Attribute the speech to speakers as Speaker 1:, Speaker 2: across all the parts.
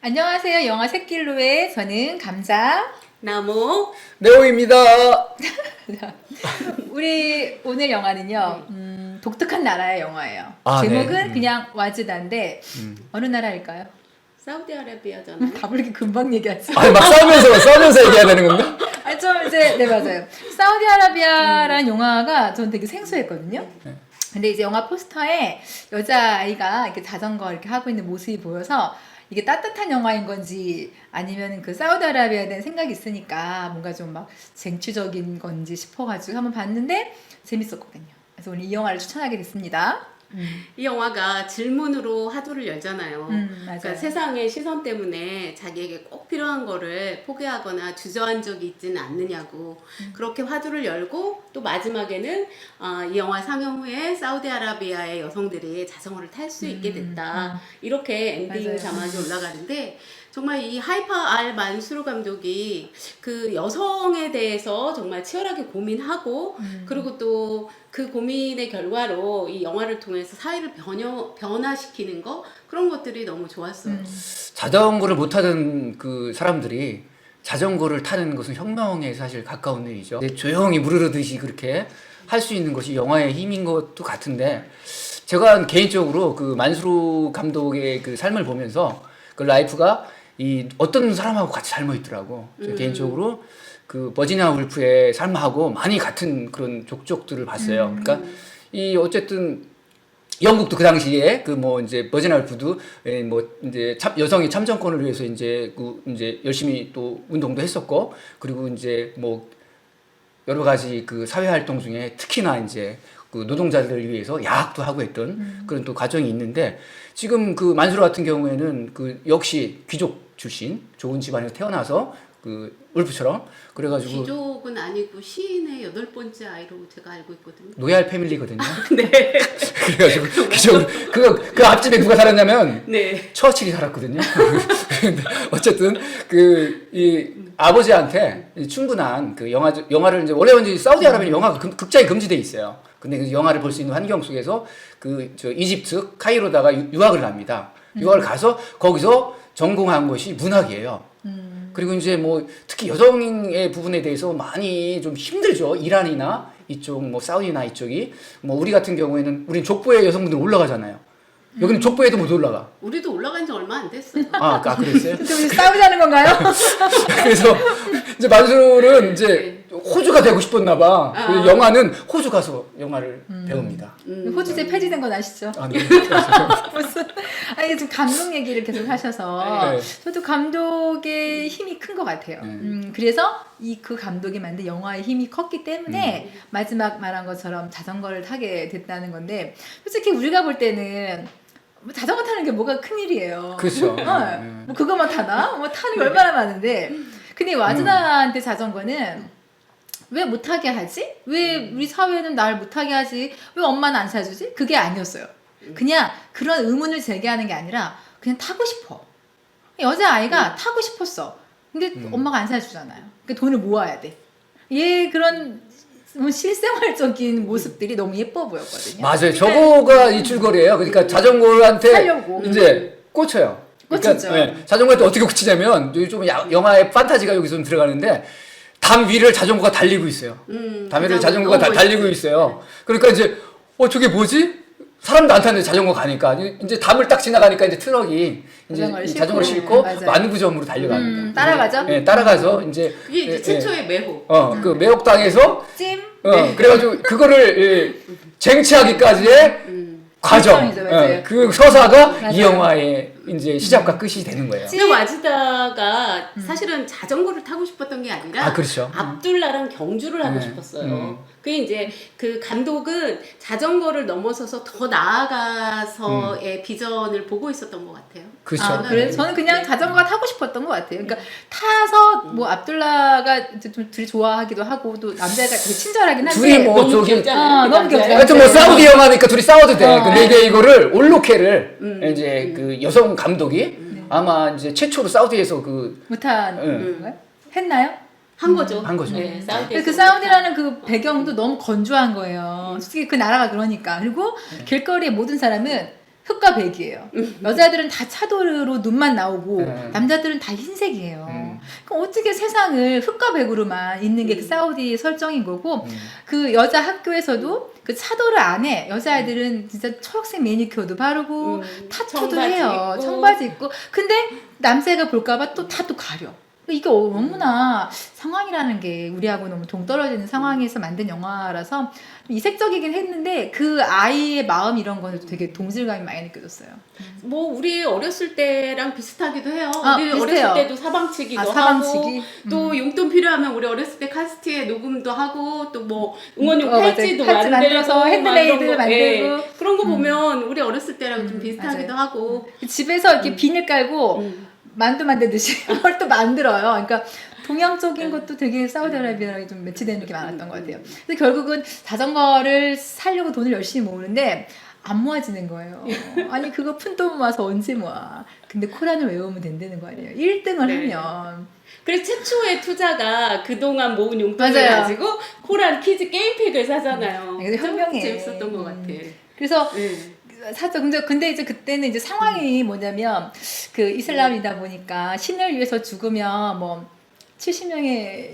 Speaker 1: 안녕하세요. 영화 새길로의 저는 감자.
Speaker 2: 나무.
Speaker 3: 네오입니다.
Speaker 1: 우리 오늘 영화는요. 독특한 나라의 영화예요.
Speaker 3: 아,
Speaker 1: 제목은
Speaker 3: 네.
Speaker 1: 그냥 와즈다인데 어느 나라일까요?
Speaker 2: 사우디아라비아잖아요.
Speaker 1: 답을 이렇게 금방 얘기하지.
Speaker 3: 아니 막 싸우면서 얘기해야 되는 건가?
Speaker 1: 아니, 좀 이제 네 맞아요. 사우디아라비아라는 영화가 전 되게 생소했거든요. 근데 이제 영화 포스터에 여자아이가 이렇게 자전거 이렇게 하고 있는 모습이 보여서 이게 따뜻한 영화인 건지 아니면 그 사우디아라비아에 대한 생각이 있으니까 뭔가 좀 막 쟁취적인 건지 싶어가지고 한번 봤는데 재밌었거든요. 그래서 오늘 이 영화를 추천하게 됐습니다.
Speaker 2: 이 영화가 질문으로 화두를 열잖아요.
Speaker 1: 맞아요.
Speaker 2: 그러니까 세상의 시선 때문에 자기에게 꼭 필요한 거를 포기하거나 주저한 적이 있지는 않느냐고 그렇게 화두를 열고 또 마지막에는 이 영화 상영 후에 사우디아라비아의 여성들이 자전거를 탈 수 있게 됐다. 이렇게 엔딩
Speaker 1: 맞아요.
Speaker 2: 자막이 올라가는데 정말 이 하이파 알 만수르 감독이 그 여성에 대해서 정말 치열하게 고민하고 그리고 또 그 고민의 결과로 이 영화를 통해서 사회를 변화시키는 거 그런 것들이 너무 좋았어요.
Speaker 3: 자전거를 못 타던 그 사람들이 자전거를 타는 것은 혁명에 사실 가까운 일이죠. 조용히 무르르듯이 그렇게 할 수 있는 것이 영화의 힘인 것도 같은데 제가 개인적으로 그 만수르 감독의 그 삶을 보면서 그 라이프가 이 어떤 사람하고 같이 닮아 있더라고. 개인적으로 그 버지니아 울프의 삶하고 많이 같은 그런 족족들을 봤어요. 그러니까 이 어쨌든 영국도 그 당시에 그 뭐 이제 버지니아 울프도 뭐 이제 여성의 참정권을 위해서 이제 그 이제 열심히 또 운동도 했었고 그리고 이제 뭐 여러 가지 그 사회 활동 중에 특히나 이제 그 노동자들을 위해서 야학도 하고 했던 그런 또 과정이 있는데 지금 그 만수르 같은 경우에는 그 역시 귀족 출신 좋은 집안에서 태어나서 그 울프처럼 그래가지고
Speaker 2: 귀족은 아니고 시인의 8번째 아이로 제가 알고 있거든요.
Speaker 3: 로얄 패밀리거든요.
Speaker 2: 네.
Speaker 3: 그래가지고 귀족 그 앞집에 누가 살았냐면
Speaker 2: 네.
Speaker 3: 처칠이 살았거든요. 근데 어쨌든 그 이 아버지한테 충분한 그 영화를 이제 원래 이제 사우디아라비아 영화가 극장에 금지돼 있어요. 근데 그 영화를 볼 수 있는 환경 속에서 그 저 이집트 카이로다가 유학을 갑니다. 유학을 가서 거기서 전공한 것이 문학이에요. 그리고 이제 뭐 특히 여성의 부분에 대해서 많이 좀 힘들죠. 이란이나 이쪽 뭐 사우디나 이쪽이 뭐 우리 같은 경우에는 우린 족보에 여성분들 올라가잖아요. 여기는 족보에도 못 올라가.
Speaker 2: 우리도 올라간 지 얼마 안 됐어요.
Speaker 3: 그랬어요?
Speaker 1: 좀 싸우자는 건가요?
Speaker 3: 그래서 이제 만수르는 이제 호주가 되고 싶었나 봐. 그래서 영화는 호주 가서 영화를 배웁니다.
Speaker 1: 호주제 폐지된 건 아시죠?
Speaker 3: 아, 네.
Speaker 1: 무슨 아니 지금 감독 얘기를 계속 하셔서
Speaker 3: 네.
Speaker 1: 저도 감독의 힘이 큰 것 같아요. 그래서 그 감독이 만든 영화의 힘이 컸기 때문에 마지막 말한 것처럼 자전거를 타게 됐다는 건데 솔직히 우리가 볼 때는 뭐 자전거 타는 게 뭐가 큰 일이에요.
Speaker 3: 그렇죠.
Speaker 1: 뭐 그것만 타나? 뭐 타는 게 얼마나 많은데 근데 와즈나한테 자전거는 왜 못하게 하지? 왜 우리 사회는 날 못하게 하지? 왜 엄마는 안 사주지? 그게 아니었어요. 그냥 그런 의문을 제기하는 게 아니라 그냥 타고 싶어. 여자아이가 타고 싶었어. 근데 엄마가 안 사주잖아요. 그러니까 돈을 모아야 돼. 얘 그런 실생활적인 모습들이 너무 예뻐 보였거든요.
Speaker 3: 맞아요. 저거가 이 줄거리예요. 그러니까 자전거한테
Speaker 1: 살려고.
Speaker 3: 이제 꽂혀요.
Speaker 1: 꽂혔죠.
Speaker 3: 그러니까, 자전거한테 어떻게 꽂히냐면 좀 영화의 판타지가 여기 좀 들어가는데 담 위를 자전거가 달리고 있어요. 담 위를 자전거가 달리고 있어요. 그러니까 이제 저게 뭐지? 사람도 안 타는데 자전거 가니까 이제 담을 딱 지나가니까 이제 트럭이 이제 자전거를 싣고 만구점으로 달려갑니다.
Speaker 1: 따라가죠?
Speaker 3: 네, 따라가서 이제
Speaker 2: 그게 이제 최초의 매혹.
Speaker 3: 그 매혹당에서
Speaker 1: 찜.
Speaker 3: 그래가지고 그거를 쟁취하기까지의 과정,
Speaker 1: 과정이죠, 맞아요.
Speaker 3: 그 서사가
Speaker 1: 맞아요.
Speaker 3: 이 영화의 이제 시작과 끝이 되는 거예요.
Speaker 2: 근데 와즈다가 사실은 자전거를 타고 싶었던 게 아니라
Speaker 3: 그렇죠.
Speaker 2: 압둘라랑 경주를 하고 싶었어요. 그게 이제 그 감독은 자전거를 넘어서서 더 나아가서의 비전을 보고 있었던 것 같아요.
Speaker 3: 그렇죠.
Speaker 1: 그래서 저는 그냥 자전거가 타고 싶었던 것 같아요. 그러니까 타서 뭐 압둘라가 이제 좀 둘이 좋아하기도 하고 또 남자가 되게 친절하긴 한데
Speaker 3: 둘이 뭐
Speaker 2: 너무
Speaker 3: 저기
Speaker 2: 귀엽잖아요.
Speaker 1: 너무 귀엽죠.
Speaker 3: 하여튼 뭐 사우디 영화니까 둘이 싸워도 돼. 근데 이게 이거를 올로케를 이제 그 여성 감독이 아마 이제 최초로 사우디에서 그
Speaker 1: 못한 건가요? 했나요?
Speaker 2: 한 거죠.
Speaker 3: 한 거죠.
Speaker 2: 네, 사우디에서.
Speaker 1: 그 사우디라는 그 배경도 너무 건조한 거예요. 솔직히 그 나라가 그러니까. 그리고 길거리의 모든 사람은 흑과 백이에요. 여자들은 다 차도로 눈만 나오고 남자들은 다 흰색이에요. 그럼 어떻게 세상을 흑과 백으로만 있는 게 그 사우디 설정인 거고 그 여자 학교에서도 그 차도를 안에 여자애들은 진짜 초록색 매니큐어도 바르고 타투도
Speaker 2: 청바지
Speaker 1: 해요.
Speaker 2: 입고.
Speaker 1: 청바지 입고. 근데 남자애가 볼까봐 또 다 또 가려. 이게 너무나 상황이라는 게 우리하고 너무 동떨어지는 상황에서 만든 영화라서 이색적이긴 했는데 그 아이의 마음 이런 거는 되게 동질감이 많이 느껴졌어요.
Speaker 2: 뭐 우리 어렸을 때랑 비슷하기도 해요.
Speaker 1: 아,
Speaker 2: 우리
Speaker 1: 비슷해요.
Speaker 2: 어렸을 때도 사방치기도
Speaker 1: 사방치기?
Speaker 2: 하고 또 용돈 필요하면 우리 어렸을 때 카스티에 녹음도 하고 또 뭐 응원용
Speaker 1: 맞아요.
Speaker 2: 팔찌도
Speaker 1: 팔찌 만들어서
Speaker 2: 만들고
Speaker 1: 핸드메이드
Speaker 2: 막 이런 거,
Speaker 1: 만들고.
Speaker 2: 예. 그런 거 보면 우리 어렸을 때랑 좀 비슷하기도
Speaker 1: 맞아요.
Speaker 2: 하고
Speaker 1: 집에서 이렇게 비닐 깔고 만두 만들듯이 그걸 또 만들어요. 그러니까 동양적인 것도 되게 사우디아라비아랑 좀 매치되는 게 많았던 것 같아요. 그래서 결국은 자전거를 사려고 돈을 열심히 모으는데 안 모아지는 거예요. 아니 그거 푼돈 모아서 언제 모아. 근데 코란을 외우면 된다는 거 아니에요. 1등을
Speaker 2: 네.
Speaker 1: 하면.
Speaker 2: 그래서 최초의 투자가 그동안 모은 용돈을
Speaker 1: 맞아요.
Speaker 2: 가지고 코란 키즈 게임팩을 사잖아요.
Speaker 1: 이게 현명해.
Speaker 2: 재밌었던 것 같아.
Speaker 1: 그래서
Speaker 2: 네.
Speaker 1: 사죠. 근데 이제 그때는 이제 상황이 뭐냐면 그 이슬람이다 보니까 신을 위해서 죽으면 뭐 70명의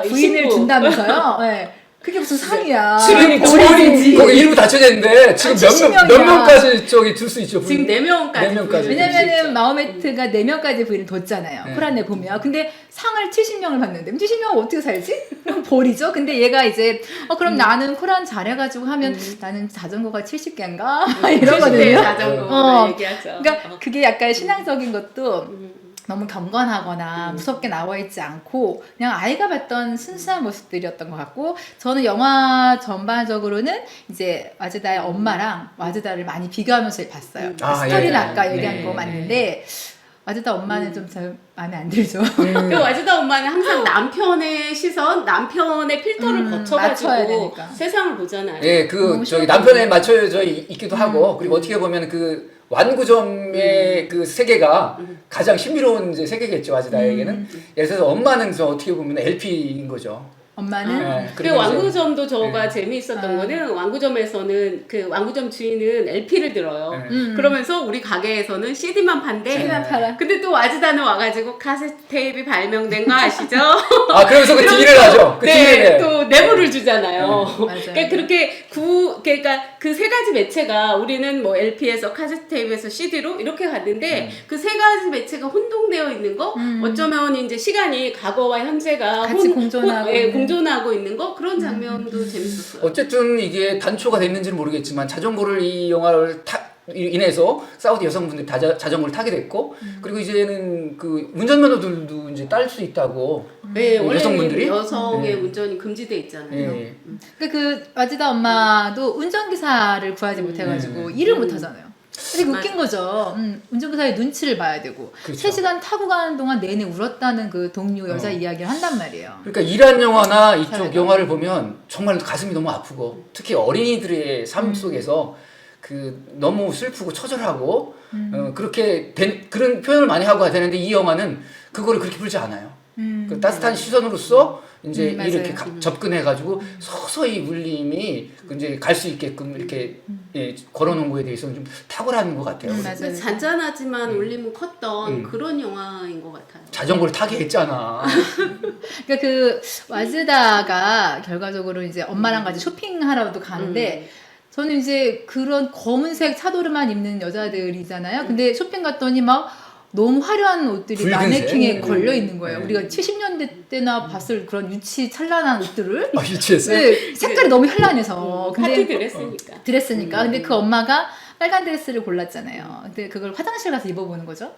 Speaker 1: 부인을
Speaker 2: 신부.
Speaker 1: 준다면서요. 네. 그게 무슨 상이야.
Speaker 3: 지금
Speaker 1: 버리지.
Speaker 3: 거기 일부 닫혀져 있는데 지금
Speaker 1: 70명이야.
Speaker 3: 몇 명까지 저기 둘 수 있죠.
Speaker 2: 지금 4명까지.
Speaker 3: 네 명까지.
Speaker 1: 왜냐면은 마호메트가 4명까지 부인을 뒀잖아요.
Speaker 3: 네.
Speaker 1: 코란에 보면. 근데 상을 70명을 받는데 70명을 어떻게 살지? 그럼 버리죠. 근데 얘가 이제 그럼 나는 코란 잘해가지고 하면 나는 자전거가 70개인가? 이러거든요.
Speaker 2: 자전거 얘기하죠.
Speaker 1: 그러니까 그게 약간 신앙적인 것도 너무 경건하거나 무섭게 나와 있지 않고 그냥 아이가 봤던 순수한 모습들이었던 것 같고 저는 영화 전반적으로는 이제 와즈다의 엄마랑 와즈다를 많이 비교하면서 봤어요.
Speaker 3: 아,
Speaker 1: 스토리는
Speaker 3: 예, 예.
Speaker 1: 아까
Speaker 3: 네.
Speaker 1: 얘기한 거 맞는데 와즈다 엄마는 좀 잘 마음에 안 들죠.
Speaker 2: 그 와즈다 엄마는 항상 남편의 시선, 남편의 필터를
Speaker 1: 맞춰야
Speaker 2: 거쳐가지고
Speaker 1: 되니까.
Speaker 2: 세상을 보잖아요.
Speaker 3: 예, 그
Speaker 1: 너무
Speaker 3: 저기
Speaker 1: 심하다.
Speaker 3: 남편에 맞춰져 있기도 하고 그리고 어떻게 보면 그 완구점의 그 세계가 가장 신비로운 이제 세계겠죠 아즈다에게는. 예를 들어서 엄마는 저 어떻게 보면 LP인 거죠.
Speaker 1: 엄마는
Speaker 3: 네,
Speaker 2: 그리고
Speaker 3: 그리고 이제-
Speaker 2: 왕구점도 저가
Speaker 3: 네.
Speaker 2: 재미있었던 거는 왕구점에서는 그 왕구점 주인은 LP를 들어요.
Speaker 3: 네.
Speaker 2: 그러면서 우리 가게에서는 CD만 판대.
Speaker 1: CD만 팔아.
Speaker 2: 근데 또 와즈다는 와가지고 카세트 테이프 발명된 거 아시죠?
Speaker 3: 아 그러면서 그 딜을 하죠. 그
Speaker 2: 네,
Speaker 3: 딜을 해.
Speaker 2: 또 내부를 주잖아요.
Speaker 1: 맞아요.
Speaker 2: 그러니까 그렇게 그러니까 그 세 가지 매체가 우리는 뭐 LP에서 카세트 테이프에서 CD로 이렇게 갔는데 그 세 가지 매체가 혼동되어 있는 거 어쩌면 이제 시간이 과거와 현재가
Speaker 1: 같이 공존하고 있는.
Speaker 2: 공존하고 있는 거 그런 장면도 재밌었어요.
Speaker 3: 어쨌든 이게 단초가 됐는지는 모르겠지만 자전거를 이 영화를 인해서 사우디 여성분들이 자전거를 타게 됐고 그리고 이제는 그 운전면허들도 이제 딸 수 있다고
Speaker 2: 네, 원래
Speaker 3: 여성분들이
Speaker 2: 여성의 운전이 금지돼 있잖아요.
Speaker 3: 예.
Speaker 1: 그 와즈다 엄마도 운전기사를 구하지 못해가지고 일을 못하잖아요. 되게 웃긴 거죠. 운전기사의 눈치를 봐야 되고
Speaker 3: 그렇죠.
Speaker 1: 3시간 타고 가는 동안 내내 울었다는 그 동료 여자 이야기를 한단 말이에요.
Speaker 3: 그러니까 이란 영화나 이쪽
Speaker 1: 잘하죠.
Speaker 3: 영화를 보면 정말 가슴이 너무 아프고 특히 어린이들의 삶 속에서 그 너무 슬프고 처절하고 그렇게 그런 표현을 많이 하고 되는데 이 영화는 그거를 그렇게 풀지 않아요. 그 따뜻한 시선으로서 이제
Speaker 1: 맞아요.
Speaker 3: 이렇게 접근해가지고 서서히 울림이 이제 갈 수 있게끔 이렇게 예, 걸어놓은 거에 대해서는 좀 탁월한 것 같아요.
Speaker 1: 맞아요.
Speaker 2: 그 잔잔하지만 울림은 컸던 그런 영화인 것 같아요.
Speaker 3: 자전거를 타게 했잖아.
Speaker 1: 그러니까 그 와즈다가 결과적으로 이제 엄마랑 같이 쇼핑하러도 가는데 저는 이제 그런 검은색 차도르만 입는 여자들이잖아요. 근데 쇼핑 갔더니 막 너무 화려한 옷들이
Speaker 3: 붉은색?
Speaker 1: 마네킹에 걸려 있는 거예요.
Speaker 3: 네.
Speaker 1: 우리가 70년대 때나 봤을 그런 유치 찬란한 옷들을.
Speaker 3: 아, 유치했어요?
Speaker 1: 네, 색깔이 너무 현란해서.
Speaker 2: 파티 드레스니까.
Speaker 1: 드레스니까. 근데 그 엄마가 빨간 드레스를 골랐잖아요. 근데 그걸 화장실 가서 입어보는 거죠.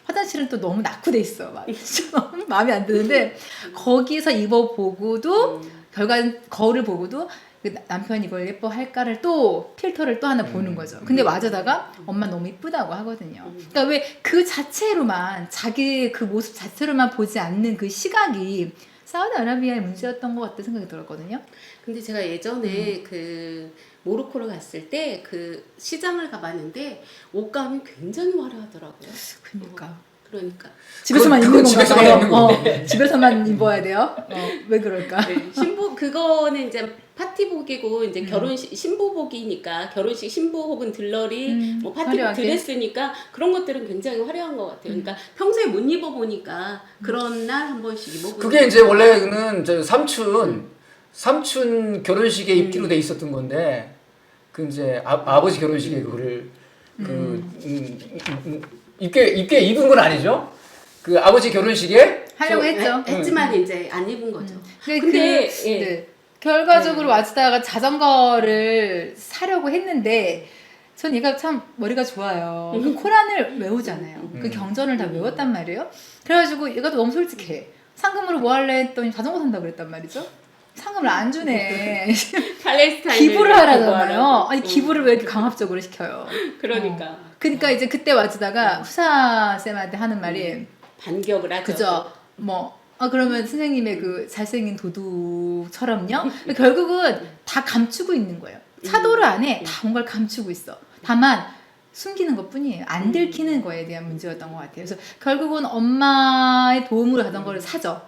Speaker 1: 화장실은 또 너무 낙후돼 있어. 막 너무 마음에 안 드는데 거기서 입어보고도 결과는 거울을 보고도 그 남편이 이걸 예뻐할까를 또 필터를 또 하나 보는 거죠. 근데 와저다가 엄마 너무 이쁘다고 하거든요. 그러니까 왜 그 자체로만 자기 그 모습 자체로만 보지 않는 그 시각이 사우디아라비아의 문제였던 것 같다 생각이 들었거든요.
Speaker 2: 근데 제가 예전에 그 모로코를 갔을 때 그 시장을 가봤는데 옷감이 굉장히 화려하더라고요.
Speaker 1: 그러니까
Speaker 2: 그러니까.
Speaker 1: 집에서만
Speaker 3: 그건
Speaker 1: 입는 건가
Speaker 3: 집에서만
Speaker 1: 봐요.
Speaker 3: 입는 건데.
Speaker 1: 집에서만 입어야 돼요. 왜 그럴까?
Speaker 2: 네, 신부 그거는 이제 파티복이고 이제 결혼식 신부복이니까 결혼식 신부 혹은 들러리 뭐 파티복
Speaker 1: 화려하게.
Speaker 2: 드레스니까 그런 것들은 굉장히 화려한 것 같아요. 그러니까 평소에 못 입어 보니까 그런 날 한 번씩 입어보고.
Speaker 3: 그게 이제 원래는 저 삼촌 결혼식에 입기로 돼 있었던 건데 그 이제 아버지 결혼식에 그거를 입게 입은 건 아니죠. 그 아버지 결혼식에
Speaker 1: 하려고 했죠.
Speaker 2: 했지만 이제 안 입은 거죠.
Speaker 1: 근데
Speaker 2: 예.
Speaker 1: 네. 결과적으로 와즈다가 자전거를 사려고 했는데 전 얘가 참 머리가 좋아요. 그 코란을 외우잖아요. 그 경전을 다 외웠단 말이에요. 그래가지고 얘가 또 너무 솔직해. 상금으로 뭐 할래 했더니 자전거 산다고 그랬단 말이죠. 상금을 안 주네.
Speaker 2: 팔레스타인
Speaker 1: 기부를 하라잖아요. 아니 기부를 왜 이렇게 강압적으로 시켜요.
Speaker 2: 그러니까
Speaker 1: 그러니까 이제 그때 와즈다가 후사 쌤한테 하는 말이
Speaker 2: 반격을 하죠.
Speaker 1: 그죠. 그러면 선생님의 그 잘생긴 도둑처럼요. 결국은 다 감추고 있는 거예요. 사도를 안에 다 뭔가를 감추고 있어. 다만 숨기는 것 뿐이에요. 안 들키는 거에 대한 문제였던 것 같아요. 그래서 결국은 엄마의 도움으로 자전거를 사죠.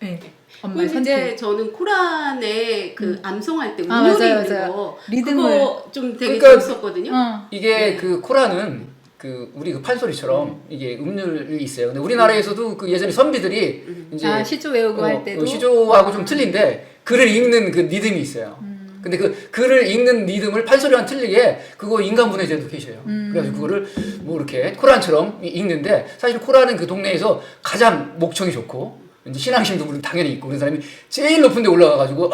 Speaker 1: 네. 엄마의
Speaker 2: 그리고 이제
Speaker 1: 선택.
Speaker 2: 저는 코란에 그 암송할 때
Speaker 1: 아,
Speaker 2: 운율이
Speaker 1: 맞아요,
Speaker 2: 있는
Speaker 1: 맞아요.
Speaker 2: 거
Speaker 1: 리듬을.
Speaker 2: 그거 좀 되게
Speaker 3: 그러니까
Speaker 2: 재밌었거든요.
Speaker 3: 이게
Speaker 2: 네.
Speaker 3: 그 코란은 그 우리 그 판소리처럼 이게 음률이 있어요. 근데 우리나라에서도 그 예전에 선비들이 이제
Speaker 1: 시조 외우고 할 때도
Speaker 3: 시조하고 좀 틀린데 글을 읽는 그 리듬이 있어요. 근데 그 글을 읽는 리듬을 판소리와는 틀리게 그거 인간분해제도 계셔요. 그래가지고 그거를 뭐 이렇게 코란처럼 읽는데 사실 코란은 그 동네에서 가장 목청이 좋고 이제 신앙심도 물론 당연히 있고 그런 사람이 제일 높은 데 올라가가지고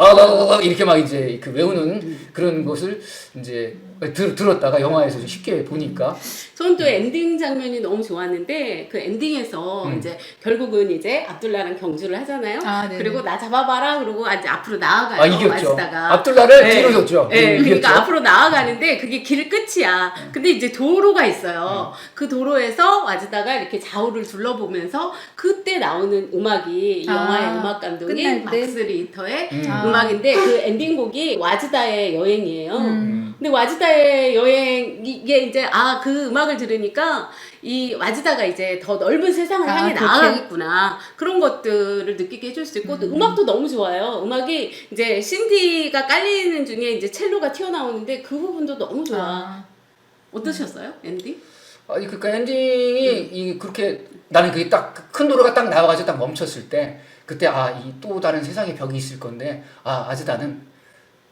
Speaker 3: 이렇게 막 이제 그 외우는 그런 것을 이제 들었다가 영화에서 좀 쉽게 보니까
Speaker 2: 저는 또 엔딩 장면이 너무 좋았는데 그 엔딩에서 이제 결국은 이제 압둘라랑 경주를 하잖아요.
Speaker 1: 네네.
Speaker 2: 그리고 나 잡아봐라 그러고 이제 앞으로 나아가요.
Speaker 3: 이겼죠.
Speaker 2: 와즈다가.
Speaker 3: 압둘라를
Speaker 2: 네.
Speaker 3: 뒤로 줬죠.
Speaker 2: 네,
Speaker 3: 이겼죠.
Speaker 2: 그러니까 앞으로 나아가는데 그게 길 끝이야. 근데 이제 도로가 있어요. 그 도로에서 와즈다가 이렇게 좌우를 둘러보면서 그때 나오는 음악이 이 영화의 음악 감독이
Speaker 1: 끝날 때?
Speaker 2: 막스 리터의
Speaker 1: 아.
Speaker 2: 음악인데 그 엔딩곡이 와즈다의 여행이에요. 근데 와즈다의 여행 이게 이제 그 음악을 들으니까 이 와즈다가 이제 더 넓은 세상을 향해
Speaker 1: 그렇게?
Speaker 2: 나아가겠구나 그런 것들을 느끼게 해줄 수 있고 또 음악도 너무 좋아요. 음악이 이제 신디가 깔리는 중에 이제 첼로가 튀어나오는데 그 부분도 너무 좋아. 어떠셨어요 엔딩?
Speaker 3: 아니 그러니까 엔딩이 이 그렇게 나는 그게 딱 큰 도로가 딱 나와가지고 딱 멈췄을 때 그때 이 또 다른 세상의 벽이 있을 건데 아즈다는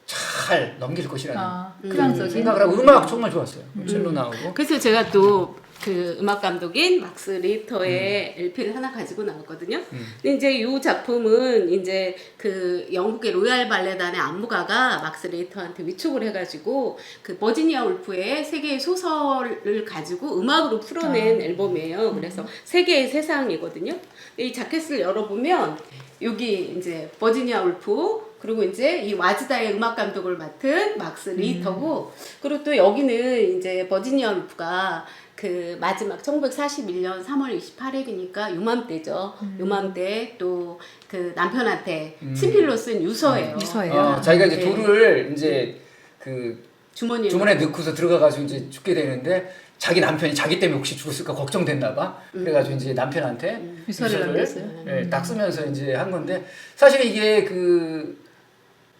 Speaker 3: 잘 넘길 것이라는
Speaker 1: 희망적인
Speaker 3: 생각을 하고 음악 정말 좋았어요. 첼로 나오고
Speaker 2: 그래서 제가 또 그 음악 감독인 막스 리터의 LP를 하나 가지고 나왔거든요. 근데 이제 이 작품은 이제 그 영국의 로얄 발레단의 안무가가 막스 리터한테 위촉을 해가지고 그 버지니아 울프의 세계의 소설을 가지고 음악으로 풀어낸 앨범이에요. 그래서 세계의 세상이거든요. 이 자켓을 열어보면 여기 이제 버지니아 울프 그리고 이제 이 와즈다의 음악 감독을 맡은 막스 리터고 그리고 또 여기는 이제 버지니아 울프가 그 마지막 1941년 3월 28일이니까 요맘때죠. 요맘때 또 그 남편한테 친필로 쓴 유서예요.
Speaker 1: 유서예요.
Speaker 3: 자기가 이제
Speaker 2: 네.
Speaker 3: 돌을 이제 그
Speaker 2: 주머니에
Speaker 3: 넣고서 들어가가지고 이제 죽게 되는데 자기 남편이 자기 때문에 혹시 죽었을까 걱정됐나 봐. 그래가지고 이제 남편한테
Speaker 1: 유서를 남겼어요.
Speaker 3: 딱 쓰면서 이제 한 건데 사실 이게 그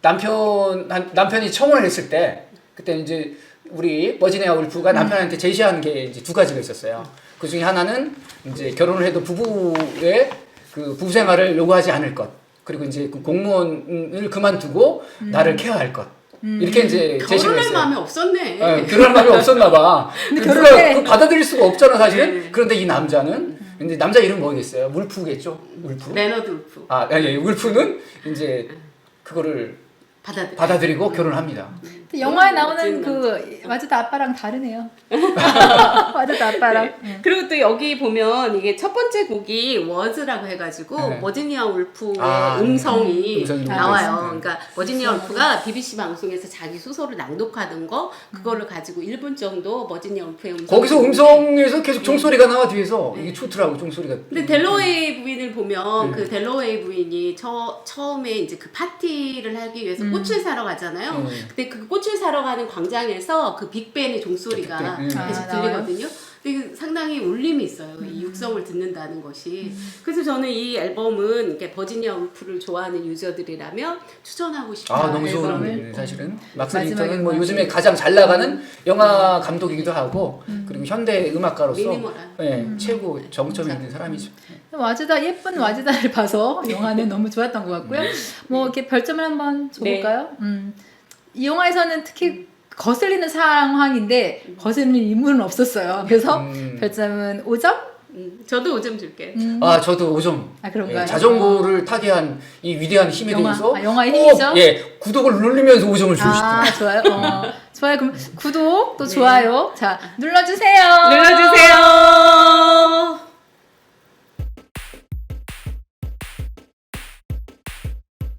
Speaker 3: 남편이 청혼을 했을 때 그때 이제 우리 버지니아 울프가 남편한테 제시한 게 이제 두 가지가 있었어요. 그 중에 하나는 이제 결혼을 해도 부부의 그 부부 생활을 요구하지 않을 것. 그리고 이제 그 공무원을 그만두고 나를 케어할 것. 이렇게 이제 제시를
Speaker 2: 결혼할
Speaker 3: 했어요.
Speaker 2: 마음이 없었네.
Speaker 3: 결혼할 마음이 없었나 봐.
Speaker 1: 근데
Speaker 3: 그러니까
Speaker 1: 결혼해.
Speaker 3: 그거 받아들일 수가 없잖아 사실은.
Speaker 2: 네.
Speaker 3: 그런데 이 남자는 근데 남자 이름 뭐겠어요? 울프겠죠? 울프.
Speaker 2: 레너드 울프
Speaker 3: 울프는 이제 그거를 받아들이고 결혼합니다.
Speaker 1: 영화에
Speaker 2: 멋진
Speaker 1: 나오는 그 와즈다 아빠랑 다르네요. 와즈다 아빠랑.
Speaker 2: 네. 그리고 또 여기 보면 이게 첫 번째 곡이 워즈라고 해가지고
Speaker 3: 네.
Speaker 2: 버지니아 울프의
Speaker 3: 아,
Speaker 2: 음성이
Speaker 3: 음성이
Speaker 2: 나와요.
Speaker 3: 녹아있어요.
Speaker 2: 그러니까 버지니아 울프가 BBC 방송에서 자기 소설을 낭독하던 거 그거를 가지고 1분 정도 버지니아 울프의 음성
Speaker 3: 거기서 음성에서 계속 종소리가 나와 뒤에서 이게 좋더라고 종소리가.
Speaker 2: 근데 델러웨이 부인을 보면 그 델러웨이 부인이 처음에 이제 그 파티를 하기 위해서 꽃을 사러 가잖아요. 근데 그 꽃을 사러 가는 광장에서 그 빅벤의 종소리가
Speaker 3: 빅벤,
Speaker 2: 계속
Speaker 1: 나와요?
Speaker 2: 들리거든요. 근데 상당히 울림이 있어요. 이 육성을 듣는다는 것이. 그래서 저는 이 앨범은 이렇게 버지니아 울프를 좋아하는 유저들이라면 추천하고 싶어요.
Speaker 3: 아 너무 좋은
Speaker 1: 앨범을.
Speaker 3: 앨범이네 사실은.
Speaker 1: 마지막에
Speaker 3: 막스링턴은 뭐
Speaker 1: 음악이.
Speaker 3: 요즘에 가장 잘 나가는 영화 감독이기도 하고 그리고 현대 음악가로서
Speaker 2: 미니멀한.
Speaker 3: 최고 정점에 있는 사람이죠.
Speaker 1: 와즈다 예쁜 와즈다를 봐서 영화는 너무 좋았던 것 같고요. 뭐 이렇게 별점을 한번 줘볼까요? 이 영화에서는 특히 거슬리는 상황인데 거슬리는 인물은 없었어요. 그래서 별점은 5점?
Speaker 2: 저도 5점 줄게요.
Speaker 3: 아 저도 5점.
Speaker 1: 아 그런가요?
Speaker 3: 자전거를 타게 한 이 위대한 힘에
Speaker 1: 영화,
Speaker 3: 대해서
Speaker 1: 영화의
Speaker 3: 꼭,
Speaker 1: 힘이죠.
Speaker 3: 구독을 누르면서 5점을 주고 싶어요.
Speaker 1: 아 좋아요. 좋아요. 그럼 구독 또 좋아요. 자 눌러주세요.
Speaker 2: 눌러주세요.